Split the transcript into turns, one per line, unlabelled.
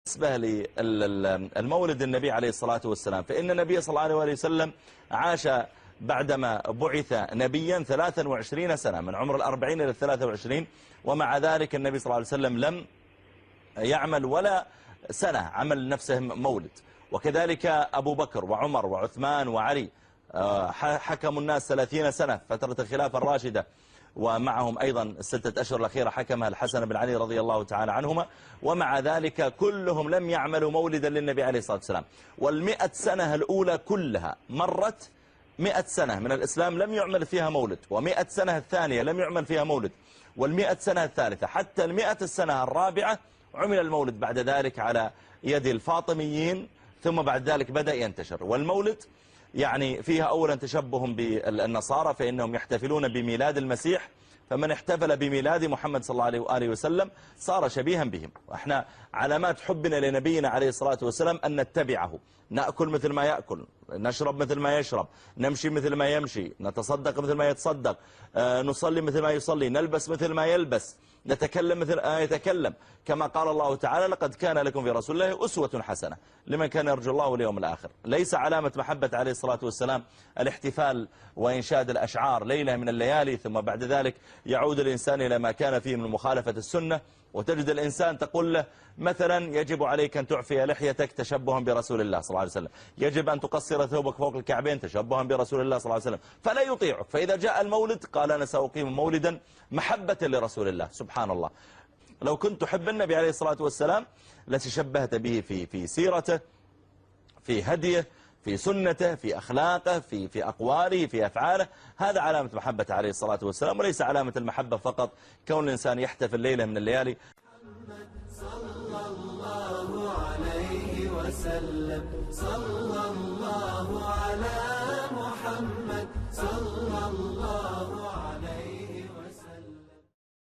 بالنسبة للمولد النبي عليه الصلاة والسلام، فإن النبي صلى الله عليه وسلم عاش بعدما بعث نبيا 23 سنة، من عمر 40 إلى 23، ومع ذلك النبي صلى الله عليه وسلم لم يعمل ولا سنة عمل نفسه مولد. وكذلك أبو بكر وعمر وعثمان وعلي حكموا الناس 30 سنة فترة الخلافة الراشدة، ومعهم أيضا الستة أشهر الأخيرة حكمها الحسن بن علي رضي الله تعالى عنهما، ومع ذلك كلهم لم يعملوا مولدا للنبي عليه الصلاة والسلام. وال100 سنة الأولى كلها مرت 100 سنة من الإسلام لم يعمل فيها مولد، و100 سنة الثانية لم يعمل فيها مولد، وال100 سنة الثالثة حتى ال100 السنة الرابعة عمل المولد بعد ذلك على يد الفاطميين، ثم بعد ذلك بدأ ينتشر. والمولد يعني فيها أولا تشبه بالنصارى، فإنهم يحتفلون بميلاد المسيح، فمن احتفل بميلاد محمد صلى الله عليه وآله وسلم صار شبيها بهم. وإحنا علامات حبنا لنبينا عليه الصلاة والسلام أن نتبعه، نأكل مثل ما يأكل، نشرب مثل ما يشرب، نمشي مثل ما يمشي، نتصدق مثل ما يتصدق، نصلي مثل ما يصلي، نلبس مثل ما يلبس، نتكلم مثل ما يتكلم، كما قال الله تعالى: لقد كان لكم في رسول الله أسوة حسنة لمن كان يرجو الله واليوم الآخر. ليس علامة محبة عليه الصلاة والسلام الاحتفال وإنشاد الأشعار ليلة من الليالي، ثم بعد ذلك يعود الإنسان إلى ما كان فيه من مخالفة السنة، وتجد الإنسان تقول له مثلا: يجب عليك أن تعفي لحيتك تشبها برسول الله صلى الله عليه وسلم، يجب أن تقصر ثوبك فوق الكعبين تشبها برسول الله صلى الله عليه وسلم، فلا يطيعك. فإذا جاء المولد قال: أنا سأقيم مولدا محبة لرسول الله. سبحان الله، لو كنت تحب النبي عليه الصلاة والسلام لتشبهت به في سيرته، في هديه، في سنته، في أخلاقه، في أقواله، في أفعاله. هذا علامة محبة عليه الصلاة والسلام، وليس علامة المحبة فقط كون الإنسان يحتفل ليلة من الليالي.
صلى الله عليه وسلم، صلى الله على محمد، صلى الله